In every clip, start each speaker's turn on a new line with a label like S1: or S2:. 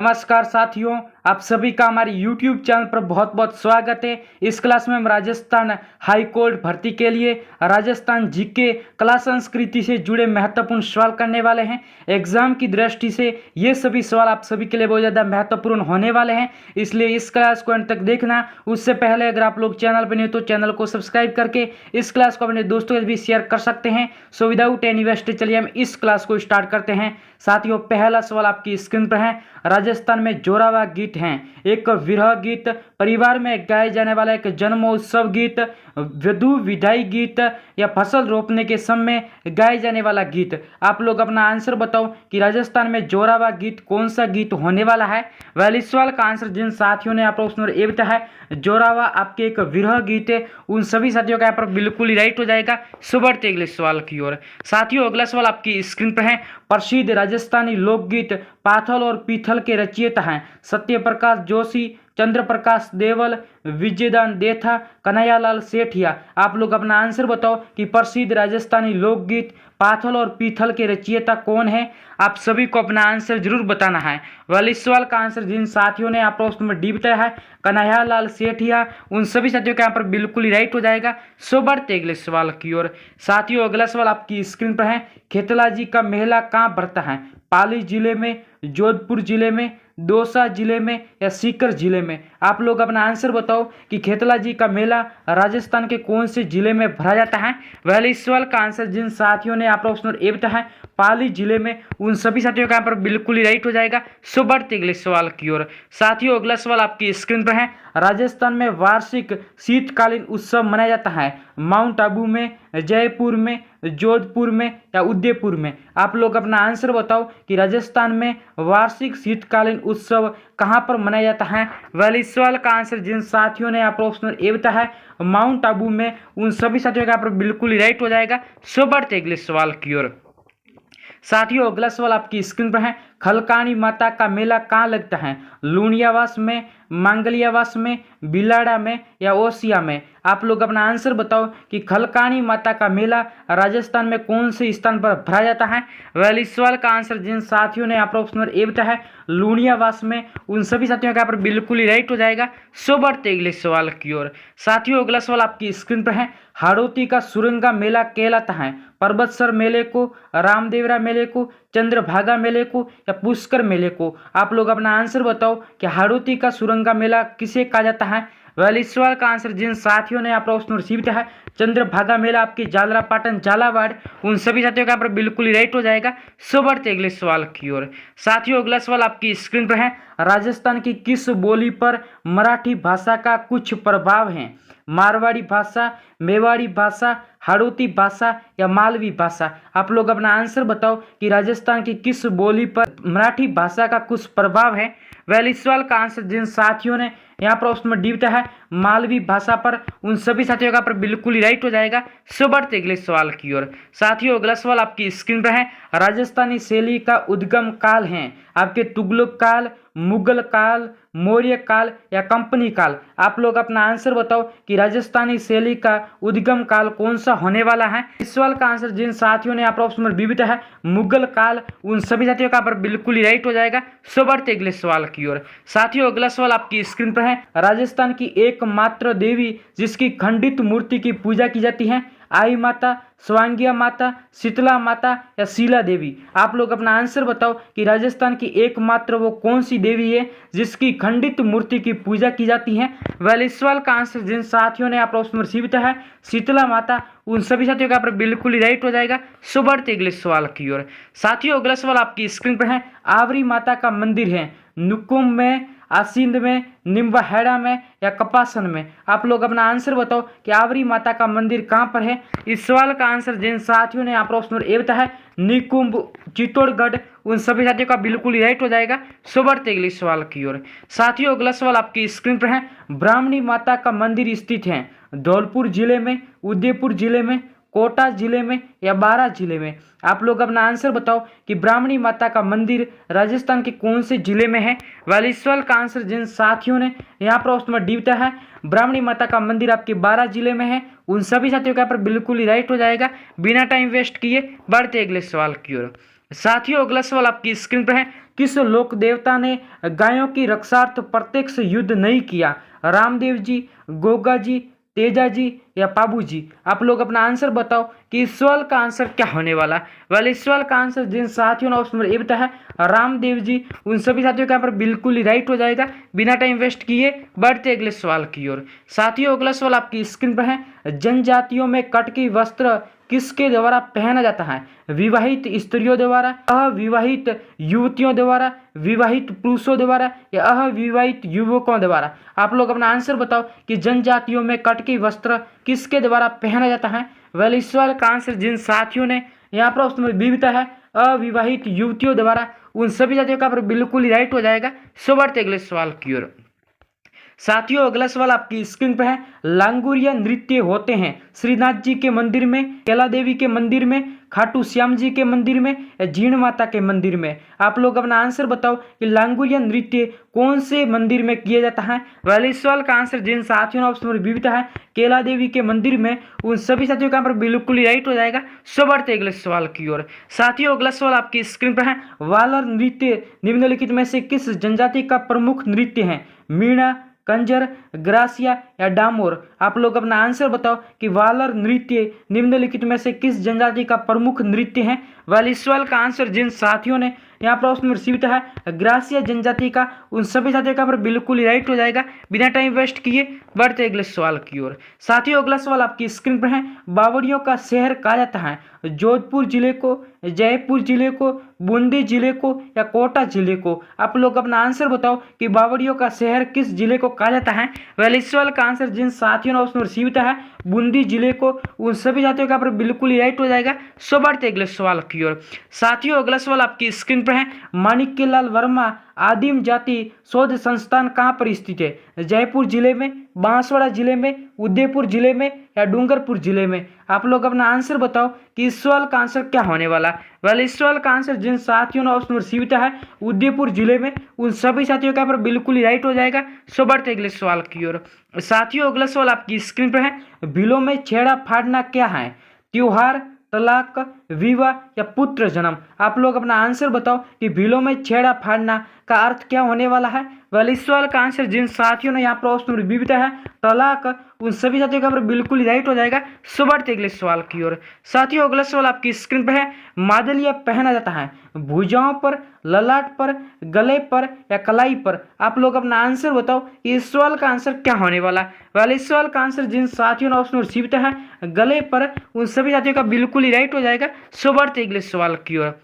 S1: नमस्कार साथियों, आप सभी का हमारे YouTube चैनल पर बहुत बहुत स्वागत है। इस क्लास में हम राजस्थान हाई कोर्ट भर्ती के लिए राजस्थान जीके कला संस्कृति से जुड़े महत्वपूर्ण सवाल करने वाले हैं। एग्जाम की दृष्टि से ये सभी सवाल आप सभी के लिए बहुत ज़्यादा महत्वपूर्ण होने वाले हैं, इसलिए इस क्लास को अंत तक देखना। उससे पहले अगर आप लोग चैनल पर नहीं तो चैनल को सब्सक्राइब करके इस क्लास को अपने दोस्तों के भी शेयर कर सकते हैं। सो विदाउट एनी वेस्ट चलिए हम इस क्लास को स्टार्ट करते हैं। साथियों, पहला सवाल आपकी स्क्रीन पर है। राजस्थान में जोरावा गीत हैं, एक विरह गीत, परिवार में गाए जाने वाला एक जन्मोत्सव गीत, वधु विदाई गीत या फसल रोपने के समय गाए जाने वाला गीत। आप लोग अपना आंसर बताओ कि राजस्थान में जोरावा गीत कौन सा गीत होने वाला है। वह इस सवाल का आंसर जिन साथियों ने आप लोग ये बताया है जोरावा आपके एक विरह गीत है, उन सभी साथियों का यहाँ पर बिल्कुल ही राइट हो जाएगा। सो बढ़ते अगले सवाल की ओर। साथियों, अगला सवाल आपकी स्क्रीन पर है। प्रसिद्ध राजस्थानी लोकगीत पाथल और पीथल के रचयिता हैं सत्य प्रकाश जोशी, चंद्र प्रकाश देवल, विजयदान देथा, कन्हैयालाल सेठिया। आप लोग अपना आंसर बताओ कि प्रसिद्ध राजस्थानी लोकगीत पाथल और पीथल के रचयिता कौन है। आप सभी को अपना आंसर जरूर बताना है। वाले इस सवाल का आंसर जिन साथियों ने आप लोग डी बताया है कन्हैयालाल सेठिया, उन सभी साथियों के यहाँ पर बिल्कुल ही राइट हो जाएगा। सो बढ़ते अगले सवाल की ओर। साथियों, अगला सवाल आपकी स्क्रीन पर है। खेतलाजी का मेला कहाँ बढ़ता है? पाली जिले में, जोधपुर जिले में, दौसा जिले में या सीकर जिले में। आप लोग अपना आंसर बताओ कि खेतलाजी का मेला राजस्थान के कौन से जिले में भरा जाता है। वह इस सवाल का आंसर जिन साथियों ने आप लोग ये बताया है पाली जिले में, उन सभी साथियों का यहाँ पर बिल्कुल ही राइट हो जाएगा। सो बढ़ते अगले सवाल की ओर। साथियों, अगला सवाल आपकी स्क्रीन पर है। राजस्थान में वार्षिक शीतकालीन उत्सव मनाया जाता है माउंट आबू में, जयपुर में, जोधपुर में या उदयपुर में। आप लोग अपना आंसर बताओ कि राजस्थान में वार्षिक शीतकालीन उत्सव कहाँ पर मनाया जाता है। वह इस सवाल का आंसर जिन साथियों ने आप ऑप्शन ए बताया है माउंट आबू में, उन सभी साथियों का यहाँ पर बिल्कुल ही राइट हो जाएगा। सो बढ़ते अगले सवाल की ओर। साथियों, अगला सवाल आपकी स्क्रीन पर है। खलकानी माता का मेला कहाँ लगता है? लूणियावास में, मांगलियावास में, बिलाड़ा में या ओसिया में। आप लोग अपना आंसर बताओ कि खलकानी माता का मेला राजस्थान में कौन से स्थान पर भरा जाता है। वह इस सवाल का आंसर जिन साथियों ने आप ऑप्शन ए बताया है लूणियावास में, उन सभी साथियों का यहाँ पर बिल्कुल ही राइट हो जाएगा। सो बढ़ते अगले सवाल की ओर। साथियों, अगला सवाल आपकी स्क्रीन पर है। हाड़ौती का सुरंगा मेला कहलाता है पर्वतसर मेले को, रामदेवरा मेले को, चंद्रभागा मेले को या पुष्कर मेले को। आप लोग अपना आंसर बताओ कि हाड़ौती का सुरंगा मेला किसे कहा जाता है। वह इस सवाल का आंसर जिन साथियों ने आप ऑप्शन रिसीव है चंद्रभागा मेला आपके झालरापाटन झालावाड़, उन सभी साथियों का यहाँ पर बिल्कुल ही राइट हो जाएगा। सो बढ़ते अगले सवाल की ओर। साथियों, अगला सवाल आपकी स्क्रीन पर है। राजस्थान की किस बोली पर मराठी भाषा का कुछ प्रभाव है? मारवाड़ी भाषा, मेवाड़ी भाषा, हाड़ौती भाषा या मालवी भाषा। आप लोग अपना आंसर बताओ कि राजस्थान की किस बोली पर मराठी भाषा का कुछ प्रभाव है। वह इस सवाल का आंसर जिन साथियों ने यहाँ पर उसमें डी बताया है मालवी भाषा पर, उन सभी साथियों का पर बिल्कुल ही राइट हो जाएगा। सो बढ़ते अगले सवाल की ओर। साथियों, अगला सवाल आपकी स्क्रीन पर है। राजस्थानी शैली का उद्गम काल है आपके तुगलक काल, मुगल काल, मौर्य काल या कंपनी काल। आप लोग अपना आंसर बताओ कि राजस्थानी शैली का उद्गम काल कौन सा होने वाला है। इस सवाल का आंसर जिन साथियों ने आप ऑप्शन में बी बताया है मुगल काल, उन सभी साथियों का पर बिल्कुल ही राइट हो जाएगा। सो बढ़ते अगले सवाल की ओर। साथियों, अगला सवाल आपकी स्क्रीन पर है। राजस्थान की एकमात्र देवी जिसकी खंडित मूर्ति की पूजा की जाती है आई माता, स्वांगिया माता, शीतला माता या शीला देवी। आप लोग अपना आंसर बताओ कि राजस्थान की एकमात्र वो कौन सी देवी है जिसकी खंडित मूर्ति की पूजा की जाती है। वह इस सवाल का आंसर जिन साथियों ने आप ऑप्शन रिसीव है शीतला माता, उन सभी साथियों का यहाँ पर बिल्कुल ही राइट हो जाएगा। सो बढ़ते अगले सवाल की ओर। साथियों, अगला सवाल आपकी स्क्रीन पर है। आवरी माता का मंदिर है नुकुम में, आसिंद में, निम्बाहेड़ा में या कपासन में। आप लोग अपना आंसर बताओ कि आवरी माता का मंदिर कहाँ पर है। इस सवाल का आंसर जिन साथियों ने आप ऑप्शन ए बताया है निकुंभ, चित्तौड़गढ़, उन सभी साथियों का बिल्कुल ही राइट हो जाएगा। सो बढ़ते अगले सवाल की ओर। साथियों, अगला सवाल आपकी स्क्रीन पर है। ब्राह्मणी माता का मंदिर स्थित है धौलपुर जिले में, उदयपुर जिले में, कोटा जिले में या बारा जिले में। आप लोग अपना आंसर बताओ कि ब्राह्मणी माता का मंदिर राजस्थान के कौन से जिले में है। वाले इस सवाल का आंसर जिन साथियों ने यहाँ पर उसमें डीबता है ब्राह्मणी माता का मंदिर आपके बारा जिले में है, उन सभी साथियों का यहाँ पर बिल्कुल ही राइट हो जाएगा। बिना टाइम वेस्ट किए बढ़ते अगले सवाल की ओर। साथियों, अगला सवाल आपकी स्क्रीन पर है। किस लोक देवता ने गायों की रक्षार्थ प्रत्यक्ष युद्ध नहीं किया? रामदेव जी, गोगा जी, तेजा जी या पाबू जी? आप लोग अपना आंसर बताओ कि इस सवाल का आंसर क्या होने वाला। वेल, इस सवाल का आंसर जिन साथियों ने ऑप्शन नंबर ए बताया रामदेव जी, उन सभी साथियों का यहाँ पर बिल्कुल ही राइट हो जाएगा। बिना टाइम वेस्ट किए बढ़ते अगले सवाल की ओर। साथियों, अगला सवाल आपकी स्क्रीन पर है। जनजातियों में कटकी वस्त्र किसके द्वारा पहना जाता है? विवाहित स्त्रियों द्वारा, अविवाहित युवतियों द्वारा, विवाहित पुरुषों द्वारा या अविवाहित युवकों द्वारा? आप लोग अपना आंसर बताओ कि जनजातियों में कटकी वस्त्र किसके द्वारा पहना जाता है। वेल, इस सवाल का आंसर जिन साथियों ने यहाँ पर ऑप्शन बी बताया है अविवाहित युवतियों द्वारा, उन सभी जातियों का बिल्कुल ही राइट हो जाएगा। सो बढ़ते अगले सवाल की ओर। साथियों, अगला सवाल आपकी स्क्रीन पर है। लांगुरिया नृत्य होते हैं श्रीनाथ जी के मंदिर में, कैला देवी के मंदिर में, खाटू श्याम जी के मंदिर में या जीण माता के मंदिर में? आप लोग अपना आंसर बताओ कि लांगुरिया नृत्य कौन से मंदिर में किया जाता है। वेल, इस सवाल का आंसर जिन साथियों ने ऑप्शन विविधता है कैला देवी के मंदिर में, उन सभी साथियों का बिल्कुल ही राइट हो जाएगा। सो बढ़ते अगले सवाल की ओर। साथियों, अगला सवाल आपकी स्क्रीन पर है। वालर नृत्य निम्नलिखित में से किस जनजाति का प्रमुख नृत्य है? मीणा, कंजर, ग्रासिया या डामोर? आप लोग अपना आंसर बताओ कि वालर नृत्य निम्नलिखित में से किस जनजाति का प्रमुख नृत्य है। वेल, इस सवाल का आंसर जिन साथियों ने यहाँ पर ऑप्शन रिसीव है ग्रासिया जनजाति का, उन सभी साथियों का बिल्कुल ही राइट हो जाएगा। बिना टाइम वेस्ट किए बढ़ते अगले सवाल की ओर। साथियों, अगला सवाल आपकी स्क्रीन पर है। बावड़ियों का शहर कहा जाता है जोधपुर जिले को, जयपुर जिले को, बूंदी जिले को या कोटा जिले को? आप लोग अपना आंसर बताओ कि बावड़ियों का शहर किस जिले को कहा जाता है। वेल, इस सवाल का आंसर जिन साथियों ने ऑप्शन रिसीव है बूंदी जिले को, उन सभी साथियों का बिल्कुल ही राइट हो जाएगा। सो बढ़ते अगले सवाल की ओर। साथियों, अगला सवाल आपकी स्क्रीन पर है। माणिक्यलाल वर्मा आदिम जाति शोध संस्थान कहाँ पर स्थित है? जयपुर जिले में, बांसवाड़ा जिले में, उदयपुर जिले में या डूंगरपुर जिले में? आप लोग अपना आंसर बताओ कि इस सवाल का आंसर क्या होने वाला। वेल, इस सवाल का आंसर जिन साथियों ने ऑप्शन रिसीव है उदयपुर जिले में, उन सभी साथियों का बिल्कुल ही राइट हो जाएगा। सो बढ़ते अगले सवाल की ओर। साथियों, अगला सवाल आपकी स्क्रीन पर है। बिलों में छेड़ा फाड़ना क्या है? त्योहार, तलाक, विवाह या पुत्र जन्म? आप लोग अपना आंसर बताओ कि बिलों में छेड़ा फाड़ना का अर्थ क्या होने वाला है। वेल, इस सवाल का आंसर जिन साथियों ने यहाँ पर ऑप्शन विविधता है तलाक, उन सभी साथियों का बिल्कुल ही राइट हो जाएगा। सो बढ़ते अगले सवाल की ओर। साथियों, अगला सवाल आपकी स्क्रीन पर है। मादलिया पहना जाता है भुजाओं पर, ललाट पर, गले पर या कलाई पर? आप लोग अपना आंसर बताओ कि इस सवाल का आंसर क्या होने वाला। वेल, इस सवाल का आंसर जिन साथियों ने ऑप्शन रिसीव है गले पर, उन सभी साथियों का बिल्कुल ही राइट हो जाएगा। सो बढ़ते अगले सवाल की ओर।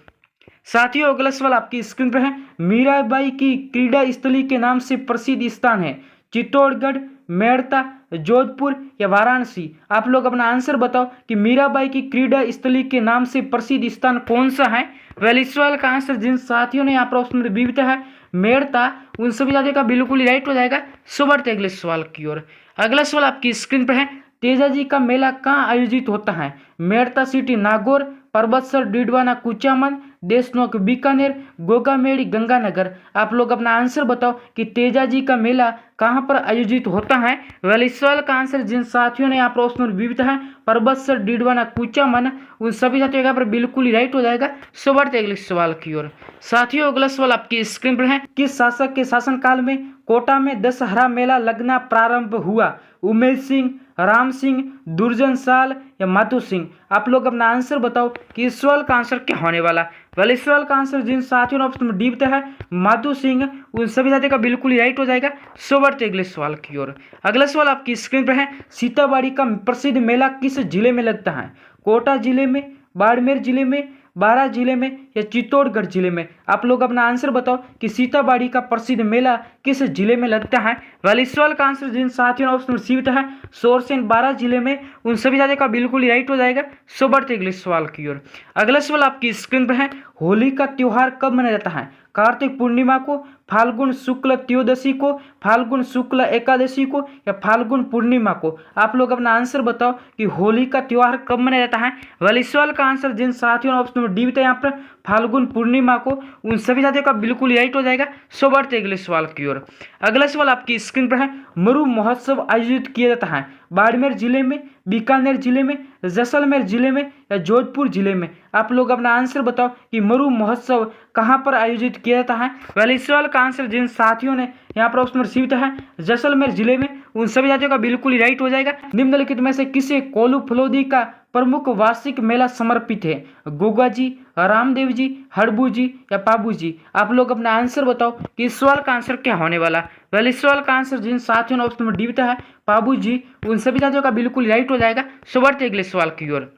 S1: साथियों, अगला सवाल आपकी स्क्रीन पर है। मीराबाई की क्रीड़ा स्थली के नाम से प्रसिद्ध स्थान है चित्तौड़गढ़, मेड़ता, जोधपुर या वाराणसी? आप लोग अपना आंसर बताओ कि मीराबाई की क्रीड़ा स्थली के नाम से प्रसिद्ध स्थान कौन सा है। वेल, इस सवाल का आंसर जिन साथियों ने यहाँ पर ऑप्शन विविधता है मेड़ता, उन सभी साथियों का बिल्कुल ही राइट हो जाएगा। सो बढ़ते अगले सवाल की ओर। अगला सवाल आपकी स्क्रीन पर है। तेजा जी का मेला कहाँ आयोजित होता है? मेड़ता सिटी नागौर, पर्वतसर डीडवाना कुचामन, देशनोक बीकानेर, गोगामेड़ी गंगानगर? आप लोग अपना आंसर बताओ कि तेजा जी का मेला कहाँ पर आयोजित होता है। वेल, इस सवाल का आंसर जिन साथियों ने यहाँ पर ऑप्शन विविधता है पर्वतसर डीडवाना कुचामन, उन सभी साथियों का बिल्कुल ही राइट हो जाएगा। सो बढ़ते अगले सवाल की ओर। साथियों, अगला सवाल आपकी स्क्रीन पर है। किस शासक के शासनकाल में कोटा में दशहरा मेला लगना प्रारंभ हुआ? उमेश सिंह, राम सिंह, दुर्जन साल या माधो सिंह? आप लोग अपना आंसर बताओ कि इस सवाल का आंसर क्या होने वाला। वेल, इस सवाल का आंसर जिन साथियों ने ऑप्शन डी बताया है माधो सिंह, उन सभी साथियों का बिल्कुल ही राइट हो जाएगा। सो बढ़ते अगले सवाल की ओर। अगला सवाल आपकी स्क्रीन पर है। सीताबाड़ी का प्रसिद्ध मेला किस जिले में लगता है? कोटा जिले में, बाड़मेर जिले में, बारां जिले में या चित्तौड़गढ़ जिले में? आप लोग अपना आंसर बताओ कि सीताबाड़ी का प्रसिद्ध मेला किस जिले में लगता है। वेल, इस सवाल का आंसर जिन साथियों ने ऑप्शन रिसीव है सोरसेन बारां जिले में, उन सभी साथियों का बिल्कुल ही राइट हो जाएगा। सो बढ़ते अगले सवाल की ओर। अगला सवाल आपकी स्क्रीन पर है। होली का त्योहार कब मनाया जाता है? कार्तिक पूर्णिमा को, फाल्गुन शुक्ल त्रयोदशी को, फाल्गुन शुक्ल एकादशी को या फाल्गुन पूर्णिमा को? आप लोग अपना आंसर बताओ कि होली का त्योहार कब मनाया जाता है। वेल, इस सवाल का आंसर जिन साथियों ने ऑप्शन डी बताया यहाँ पर फाल्गुन पूर्णिमा को, उन सभी साथियों का बिल्कुल ही राइट हो जाएगा। सो बढ़ते अगले सवाल की ओर। अगला सवाल आपकी स्क्रीन पर है। मरु महोत्सव आयोजित किया जाता है बाड़मेर जिले में, बीकानेर जिले में, जैसलमेर जिले में या जोधपुर जिले में? आप लोग अपना आंसर बताओ कि मरु महोत्सव कहाँ पर आयोजित किया जाता है। वेल, इस सवाल का आंसर जिन साथियों ने यहाँ पर ऑप्शन रिसीव है जैसलमेर जिले में, उन सभी साथियों का बिल्कुल ही राइट हो जाएगा। निम्नलिखित में से किसे कोल्लू फलोदी का प्रमुख वार्षिक मेला समर्पित है? गोगा जी, रामदेव जी, हड़बू जी या पाबू जी? आप लोग अपना आंसर बताओ कि इस सवाल का आंसर क्या होने वाला। वेल, इस सवाल का आंसर जिन साथियों ने ऑप्शन में डी है पाबू जी, उन सभी साथियों का बिल्कुल राइट हो जाएगा। सो बढ़ते अगले सवाल की ओर।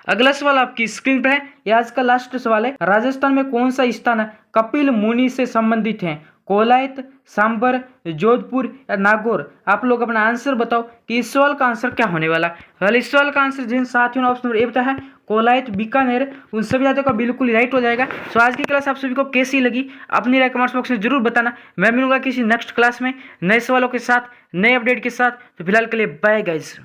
S1: अगला सवाल आपकी स्क्रीन पर है, ये आज का लास्ट सवाल है। राजस्थान में कौन सा स्थान कपिल मुनि से संबंधित है? कोलायत, सांबर, जोधपुर या नागौर? आप लोग अपना आंसर बताओ कि इस सवाल का आंसर क्या होने वाला। वेल, इस सवाल का आंसर जिन साथियों ने ऑप्शन ए बताया है कोलायत, बीकानेर, उन सभी साथियों का बिल्कुल राइट हो जाएगा। सो आज की क्लास आप सभी को कैसी लगी अपनी राय कमेंट्स बॉक्स में जरूर बताना। मैं मिलूंगा किसी नेक्स्ट क्लास में नए सवालों के साथ, नए अपडेट के साथ। तो फिलहाल के लिए बाय गाइस।